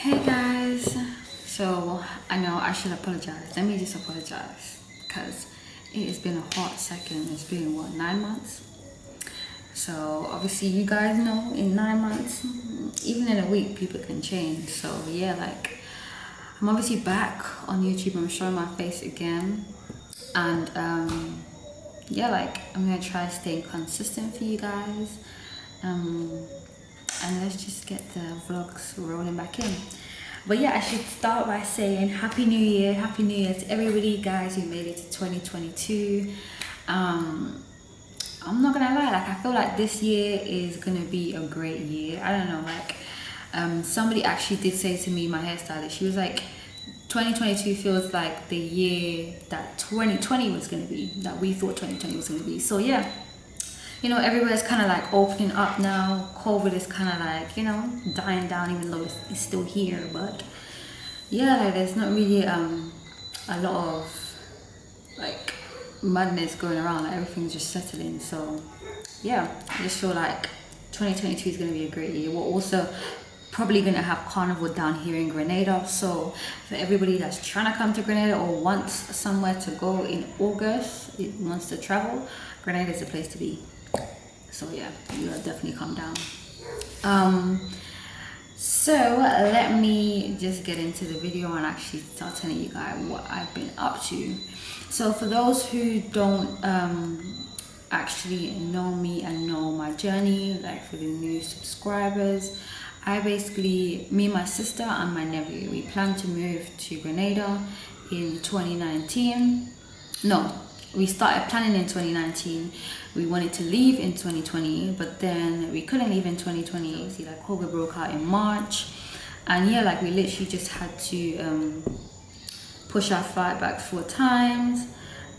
Hey guys, so I know I should apologize. Let me just apologize because it has been a hot second. It's been what, 9 months? So obviously you guys know in 9 months, even in a week, people can change. So yeah, like I'm obviously back on YouTube. I'm showing my face again, and yeah, like I'm gonna try staying consistent for you guys. And let's just get the vlogs rolling back in. But yeah, I should start by saying happy new year to everybody, guys, who made it to 2022. I'm not gonna lie, like I feel like this year is gonna be a great year. I don't know, like somebody actually did say to me, my hairstylist, she was like, 2022 feels like the year that 2020 was gonna be, that we thought 2020 was gonna be. So yeah, you know, everywhere's kind of like opening up now. COVID is kind of like, you know, dying down, even though it's still here. But yeah, like there's not really a lot of like madness going around. Like everything's just settling. So yeah, I just feel like 2022 is going to be a great year. We're also probably going to have carnival down here in Grenada. So for everybody that's trying to come to Grenada or wants somewhere to go in August, it wants to travel, Grenada is the place to be. So yeah, you'll definitely come down. So let me just get into the video and actually start telling you guys what I've been up to. So for those who don't actually know me and know my journey, like for the new subscribers, me and my sister and my nephew, we plan to move to Grenada in 2019. No, we started planning in 2019. We wanted to leave in 2020, but then we couldn't leave in 2020. See, like COVID broke out in March, and yeah, like we literally just had to push our flight back 4 times,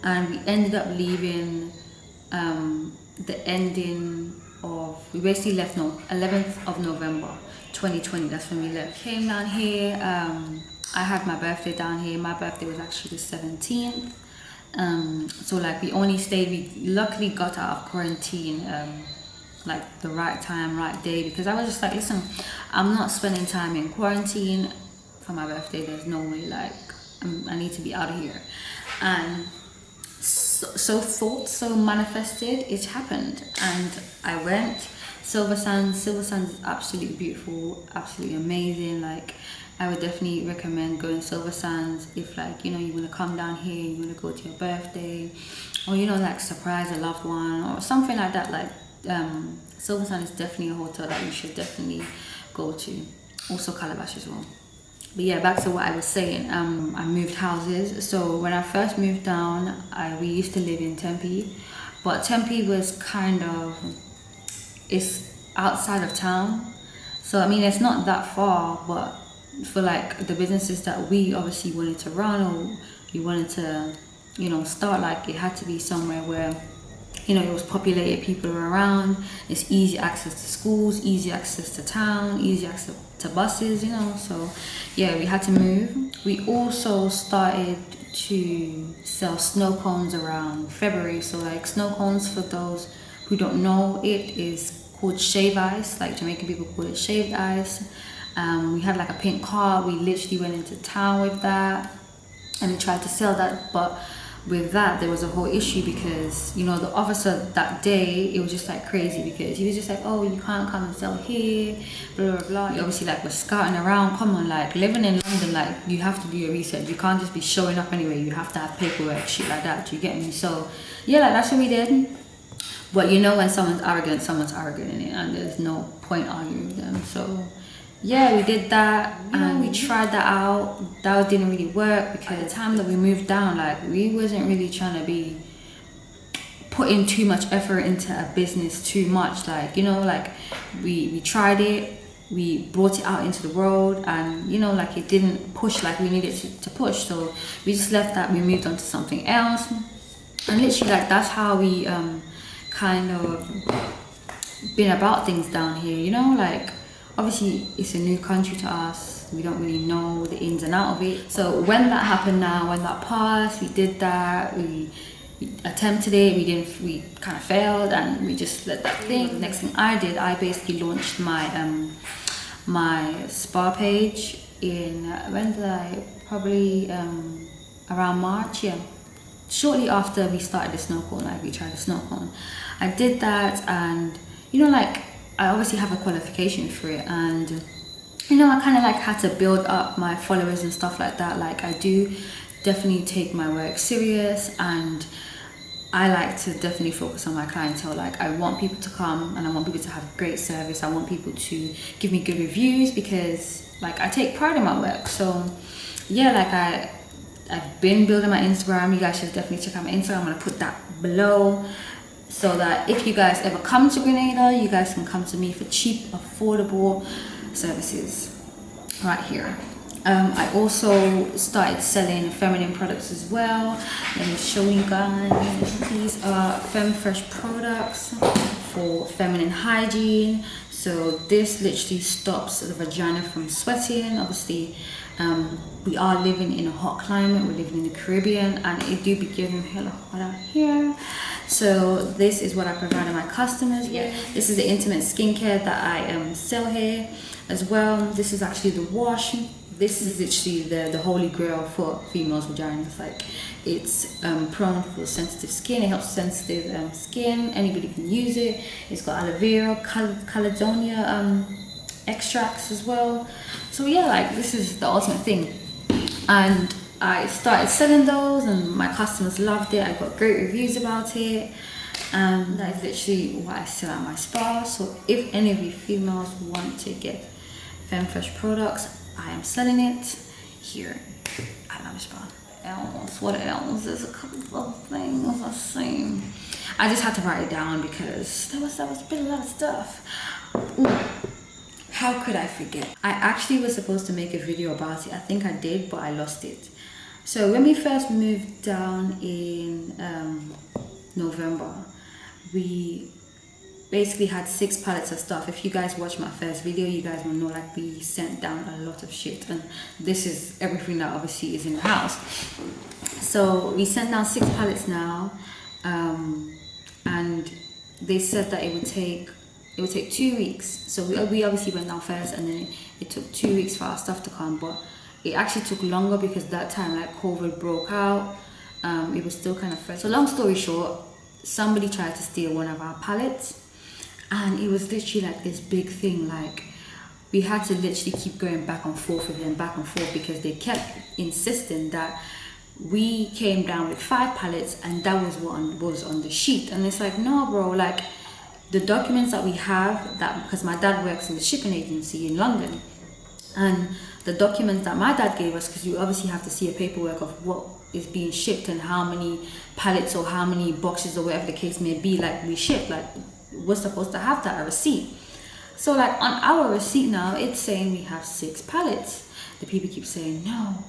and we ended up leaving we basically left 11th of November 2020. That's when we left. Came down here. I had my birthday down here. My birthday was actually the 17th. So like we luckily got out of quarantine like the right time, right day, because I was just like, listen, I'm not spending time in quarantine for my birthday. There's no way, like I need to be out of here. And so manifested, it happened, and I went. Silver Sands is absolutely beautiful, absolutely amazing. Like I would definitely recommend going Silver Sands if, like, you know, you want to come down here, you want to go to your birthday, or, you know, like surprise a loved one or something like that. Like Silver Sands is definitely a hotel that you should definitely go to. Also Calabash as well. But yeah, back to what I was saying. I moved houses. So when I first moved down, we used to live in Tempe, but Tempe was it's outside of town. So I mean, it's not that far, but for like the businesses that we obviously wanted to run, or we wanted to, you know, start, like it had to be somewhere where, you know, it was populated, people were around, it's easy access to schools, easy access to town, easy access to buses, you know. So yeah, we had to move. We also started to sell snow cones around February. So like snow cones, for those who don't know, it is called shave ice. Like Jamaican people call it shaved ice. We had like a pink car. We literally went into town with that, and we tried to sell that. But with that, there was a whole issue because, you know, the officer that day, it was just like crazy, because he was just like, oh, you can't come and sell here, blah blah blah. You obviously like was scouting around. Come on, like living in London, like you have to do your research. You can't just be showing up anyway. You have to have paperwork, shit like that. Do you get me? So yeah, like that's what we did. But you know, when someone's arrogant in it, and there's no point arguing with them. So yeah, we did that, and we tried that out. That didn't really work, because at the time that we moved down, like we wasn't really trying to be putting too much effort into a business too much. Like, you know, like we tried it, we brought it out into the world, and you know, like it didn't push like we needed to push. So we just left that. We moved on to something else, and literally like that's how we kind of been about things down here, you know. Like obviously it's a new country to us, we don't really know the ins and out of it. So when that happened, now when that passed, we did that, we attempted it, we kind of failed, and we just let that thing. Next thing I did, I basically launched my my spa page in when did I probably around March, yeah, shortly after we started the snow cone, like we tried the snow cone. I did that, and you know, like I obviously have a qualification for it, and you know, I kind of like had to build up my followers and stuff like that. Like I do definitely take my work serious, and I like to definitely focus on my clientele. Like I want people to come and I want people to have great service. I want people to give me good reviews because like I take pride in my work. So yeah, like I've been building my Instagram. You guys should definitely check out my Instagram. I'm gonna put that below so that if you guys ever come to Grenada, you guys can come to me for cheap, affordable services right here. I also started selling feminine products as well. Let me show you guys. These are Femme Fresh products for feminine hygiene. So this literally stops the vagina from sweating. Obviously, we are living in a hot climate. We're living in the Caribbean, and it do be getting hella hot out here. So this is what I provide to my customers. Yeah, this is the intimate skincare that I sell here as well. This is actually the wash. This is literally the holy grail for females' vaginas. Like it's prone for sensitive skin. It helps sensitive skin. Anybody can use it. It's got aloe vera, caledonia extracts as well. So yeah, like this is the ultimate thing. And I started selling those, and my customers loved it. I got great reviews about it. And that is literally what I sell at my spa. So if any of you females want to get Femme Fresh products, I am selling it here at my spa. What else? There's a couple of things I see. I just had to write it down because there was been a lot of stuff. Ooh. How could I forget? I actually was supposed to make a video about it. I think I did, but I lost it. So when we first moved down in November, we basically had 6 pallets of stuff. If you guys watch my first video, you guys will know like we sent down a lot of shit, and this is everything that obviously is in the house. So we sent down 6 pallets now, and they said that it would take 2 weeks. So we obviously went down first, and then it took 2 weeks for our stuff to come, but it actually took longer because that time like COVID broke out. It was still kind of fresh. So long story short, somebody tried to steal one of our pallets, and it was literally like this big thing. Like we had to literally keep going back and forth with them, back and forth, because they kept insisting that we came down with 5 pallets and that was what was on the sheet. And it's like, no bro, like the documents that we have, that because my dad works in the shipping agency in London, and the documents that my dad gave us, because you obviously have to see a paperwork of what is being shipped and how many pallets or how many boxes or whatever the case may be, like we ship, like we're supposed to have that, a receipt. So like on our receipt now, it's saying we have 6 pallets. The people keep saying, no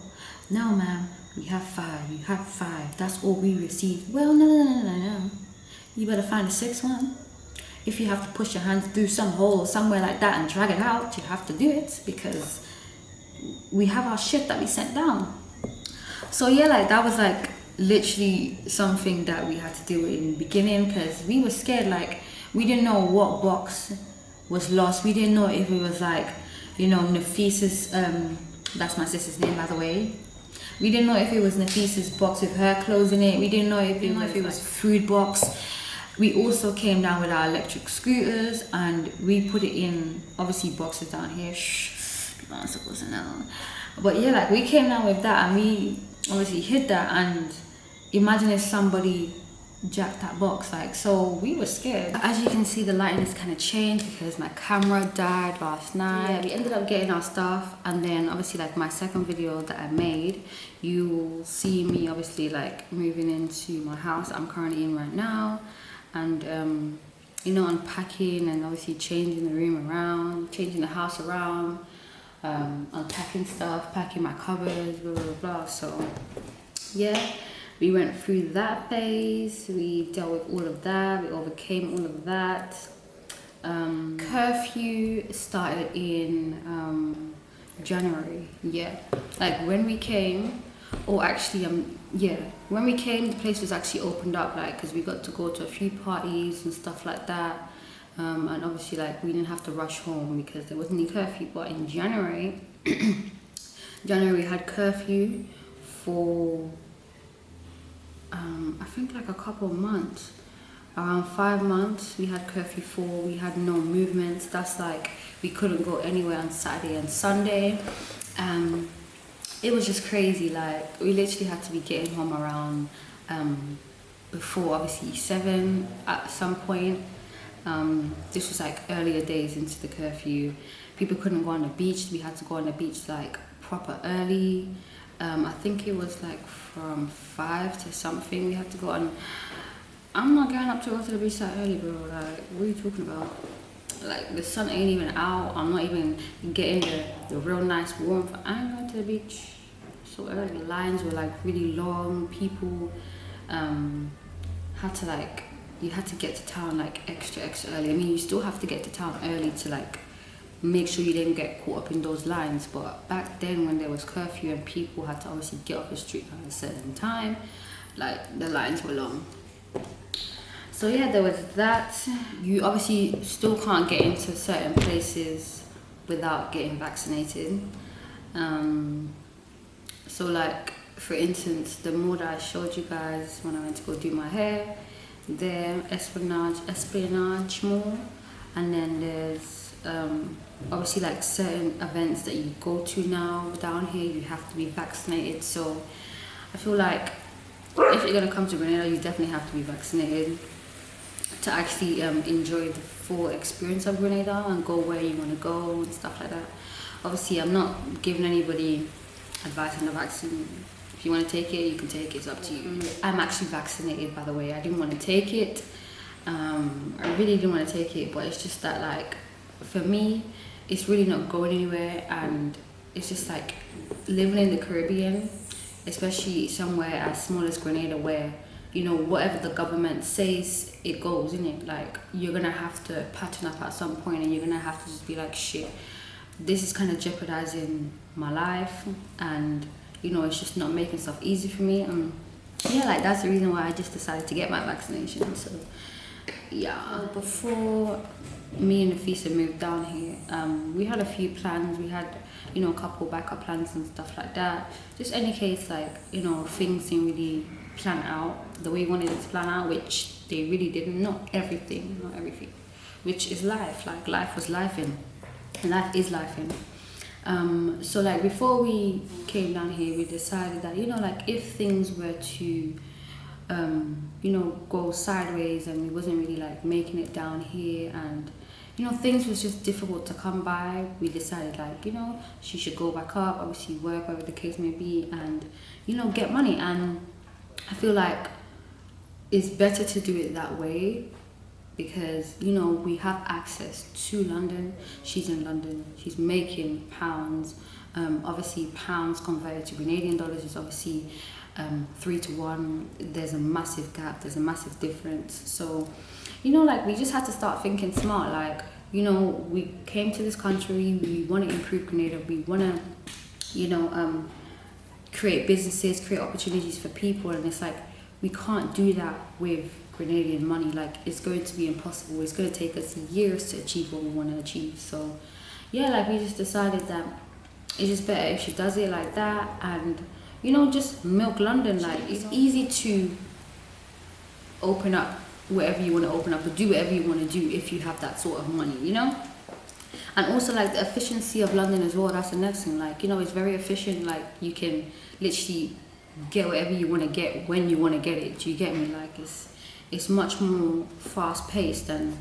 ma'am, we have 5, that's all we received. Well, no, you better find the 6th one. If you have to push your hands through some hole somewhere like that and drag it out, you have to do it, because we have our shit that we sent down. So yeah, like that was like literally something that we had to deal with in the beginning, because we were scared. Like we didn't know what box was lost. We didn't know if it was like, you know, Nafisa's, that's my sister's name by the way. We didn't know if it was Nafisa's box with her clothes in it. We didn't know if it was food box. We also came down with our electric scooters, and we put it in obviously boxes down here. People aren't supposed to know. But yeah, like we came down with that, and we obviously hid that, and imagine if somebody jacked that box, like, so we were scared. As you can see, the lighting is kind of changed because my camera died last night. Yeah, we ended up getting our stuff, and then obviously like my second video that I made, you will see me obviously like moving into my house I'm currently in right now, and you know, unpacking and obviously changing the room around, changing the house around, unpacking stuff, packing my cupboards, blah blah blah. So yeah, we went through that phase, we dealt with all of that, we overcame all of that. Curfew started in January, yeah. Like when we came, or actually yeah, when we came, the place was actually opened up, like, because we got to go to a few parties and stuff like that, and obviously like we didn't have to rush home because there wasn't any curfew. But in January January we had curfew for I think like a couple of months. Around 5 months we had curfew for. We had no movements. That's like we couldn't go anywhere on Saturday and Sunday. It was just crazy. Like we literally had to be getting home around before obviously 7 at some point. This was like earlier days into the curfew. People couldn't go on the beach. We had to go on the beach like proper early. I think it was like from 5 to something we had to go on. I'm not going up to go to the beach that early, bro. Like, what are you talking about? Like, the sun ain't even out. I'm not even getting the real nice warmth. I ain't going to the beach so early. The lines were like really long. People had to like, you had to get to town like extra early. I mean, you still have to get to town early to like make sure you didn't get caught up in those lines. But back then when there was curfew and people had to obviously get off the street at a certain time, like the lines were long. So yeah, there was that. You obviously still can't get into certain places without getting vaccinated. So like, for instance, the mall that I showed you guys when I went to go do my hair, there, Esplanade Mall, and then there's obviously like certain events that you go to now down here, you have to be vaccinated. So I feel like if you're gonna come to Grenada, you definitely have to be vaccinated to actually enjoy the full experience of Grenada and go where you want to go and stuff like that. Obviously, I'm not giving anybody advice on the vaccine. If you want to take it, you can take it, it's up to you. I'm actually vaccinated, by the way. I didn't want to take it. I really didn't want to take it, but it's just that, like, for me, it's really not going anywhere, and it's just like living in the Caribbean, especially somewhere as small as Grenada, where, you know, whatever the government says, it goes, innit? Like, you're gonna have to pattern up at some point, and you're gonna have to just be like, shit, this is kind of jeopardizing my life, and, you know, it's just not making stuff easy for me. Yeah, like, that's the reason why I just decided to get my vaccination. So yeah, before me and Nafisa moved down here, we had a few plans. We had, you know, a couple backup plans and stuff like that, just in case, like, you know, things didn't really plan out the way we wanted it to plan out, which they really didn't. Not everything, which is life. Like, life was life in, and life is life in. So like, before we came down here, we decided that, you know, like, if things were to you know, go sideways and we wasn't really like making it down here, and, you know, things was just difficult to come by, we decided, like, you know, she should go back up, obviously work, whatever the case may be, and, you know, get money. And I feel like it's better to do it that way, because, you know, we have access to London. She's in London, she's making pounds. Obviously pounds converted to Grenadian dollars is obviously 3 to 1. There's a massive gap, there's a massive difference. So, you know, like, we just had to start thinking smart. Like, you know, we came to this country, we want to improve Grenada, we want to, you know, create businesses, create opportunities for people, and it's like, we can't do that with Grenadian money. Like, it's going to be impossible. It's going to take us years to achieve what we want to achieve. So yeah, like, we just decided that it's just better if she does it like that, and, you know, just milk London. Like, it's easy to open up wherever you want to open up, or do whatever you want to do if you have that sort of money, you know. And also, like, the efficiency of London as well, that's the next thing. Like, you know, it's very efficient. Like, you can literally get whatever you want to get when you want to get it. Do you get me? Like, it's much more fast paced, and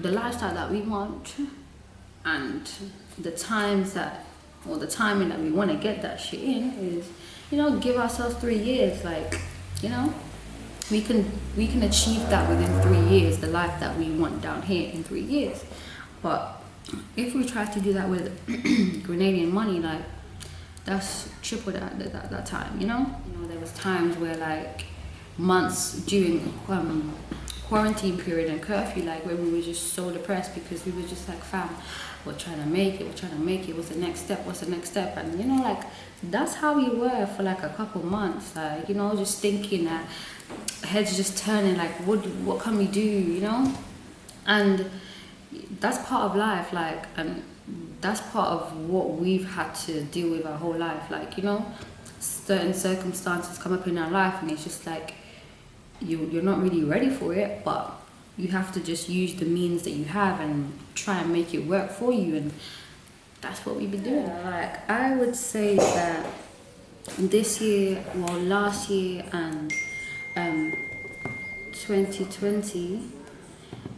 the lifestyle that we want, and the times that, or the timing that we want to get that shit in is, you know, give ourselves 3 years. Like, you know, we can achieve that within 3 years, the life that we want down here in 3 years. But if we try to do that with Grenadian money, like, that's triple that time, you know. You know, there was times where, like, months during quarantine period and curfew, like, when we were just so depressed because we were just like, fam, we're trying to make it, what's the next step? And, you know, like, that's how we were for like a couple months, like, you know, just thinking that, heads just turning, like, what can we do, you know. And that's part of life. Like, and that's part of what we've had to deal with our whole life. Like, you know, certain circumstances come up in our life and it's just like you're not really ready for it, but you have to just use the means that you have and try and make it work for you. And that's what we've been doing. Like, I would say that this year, well, last year and 2020,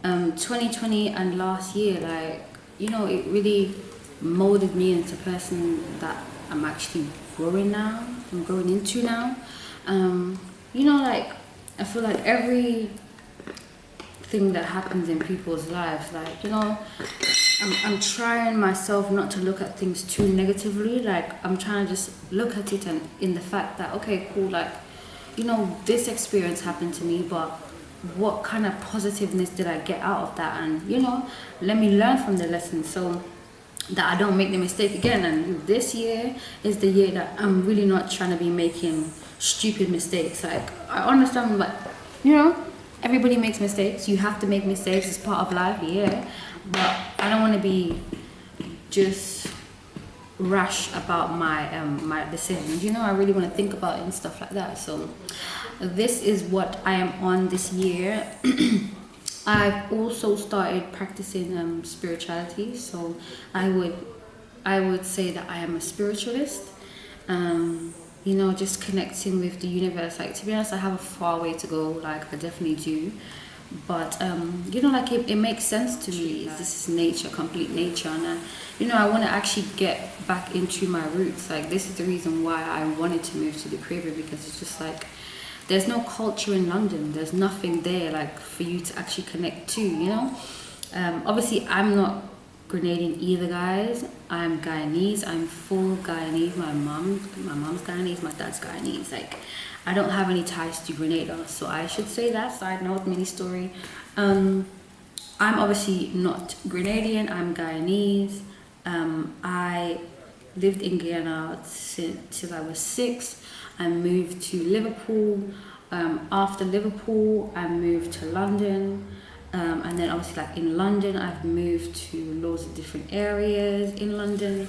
2020 and last year, like, you know, it really molded me into the person that I'm actually growing now, I'm growing into now. You know, like, I feel like every thing that happens in people's lives, like, you know, I'm trying myself not to look at things too negatively. Like, I'm trying to just look at it and in the fact that, okay, cool, like, you know, this experience happened to me, but what kind of positiveness did I get out of that? And, you know, let me learn from the lesson so that I don't make the mistake again. And this year is the year that I'm really not trying to be making stupid mistakes. Like, I understand, like, you know, everybody makes mistakes. You have to make mistakes. It's part of life, yeah. But I don't want to be just rash about my my decisions. You know, I really want to think about it and stuff like that. So this is what I am on this year. I've also started practicing spirituality. So I would say that I am a spiritualist. You know, just connecting with the universe. Like, to be honest, I have a far way to go. Like, I definitely do. But you know, like, it makes sense to me. This is nature, complete nature, and you know, I want to actually get back into my roots. Like, this is the reason why I wanted to move to the Caribbean, because it's just like there's no culture in London. There's nothing there, like, for you to actually connect to, you know. Obviously, I'm not Grenadian either, guys. I'm Guyanese. I'm full Guyanese. My mom's Guyanese. My dad's Guyanese. Like, I don't have any ties to Grenada, so I should say that. Side note, mini story. I'm obviously not Grenadian. I'm Guyanese. I lived in Guyana till I was 6. I moved to Liverpool. After Liverpool, I moved to London. And then obviously, like, in London, I've moved to loads of different areas in London.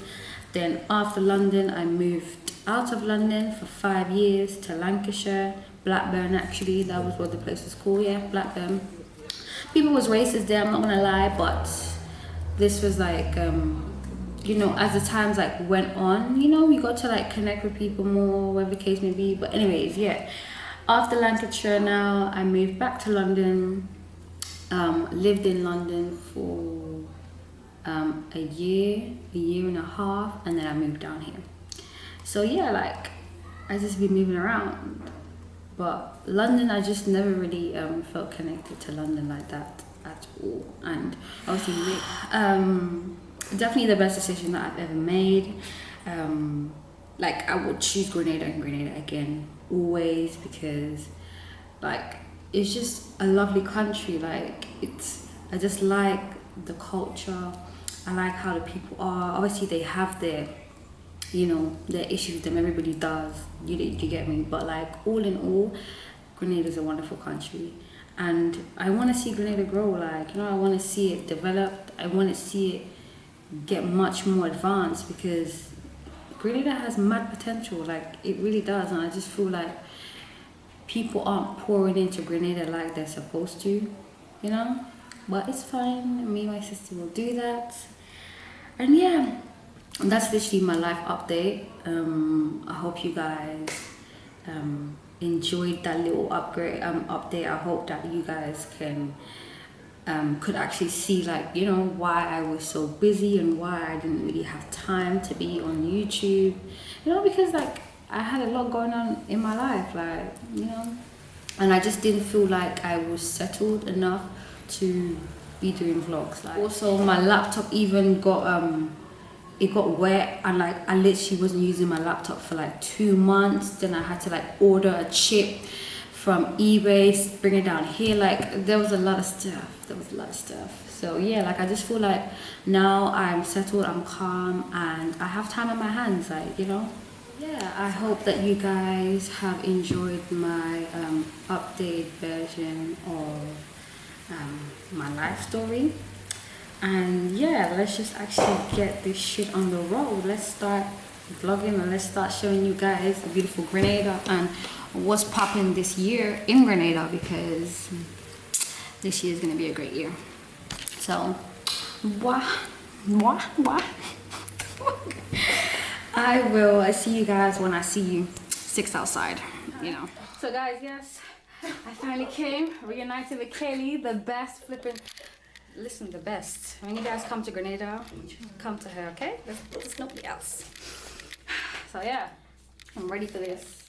Then after London, I moved out of London for 5 years to Lancashire, Blackburn actually, that was what the place was called, yeah, Blackburn. People was racist there, I'm not gonna lie, but this was like, you know, as the times like went on, you know, we got to like connect with people more, whatever the case may be. But anyways, yeah, after Lancashire now, I moved back to London, lived in London for a year and a half, and then I moved down here. So yeah, like, I just been moving around, but London, I just never really felt connected to London like that at all. And obviously, definitely the best decision that I've ever made. Like, I would choose Grenada and Grenada again, always, because like, it's just a lovely country. Like, I just like the culture. I like how the people are. Obviously, they have their, you know, their issues with them. Everybody does. You get me? But like, all in all, Grenada is a wonderful country, and I want to see Grenada grow. Like, you know, I want to see it develop. I want to see it get much more advanced, because Grenada has mad potential. Like, it really does, and I just feel like people aren't pouring into Grenada like they're supposed to, you know. But it's fine. Me and my sister will do that. And yeah, that's literally my life update. I hope you guys enjoyed that little update. I hope that you guys could actually see, like, you know, why I was so busy and why I didn't really have time to be on YouTube, you know, because like, I had a lot going on in my life, like, you know, and I just didn't feel like I was settled enough to be doing vlogs. Like, also, my laptop even got it got wet, and like, I literally wasn't using my laptop for like 2 months. Then I had to like order a chip from eBay, bring it down here. Like, there was a lot of stuff. So yeah, like, I just feel like now I'm settled, I'm calm, and I have time on my hands, like, you know. Yeah, I hope that you guys have enjoyed my updated version of my life story. And yeah, let's just actually get this shit on the road. Let's start vlogging and let's start showing you guys the beautiful Grenada and what's popping this year in Grenada, because this year is gonna be a great year. So what I will see you guys when I see you 6 outside, you know. So guys, yes, I finally came, reunited with Kaylee, the best flipping, listen, the best. When you guys come to Grenada, come to her, okay? There's nobody else. So yeah, I'm ready for this.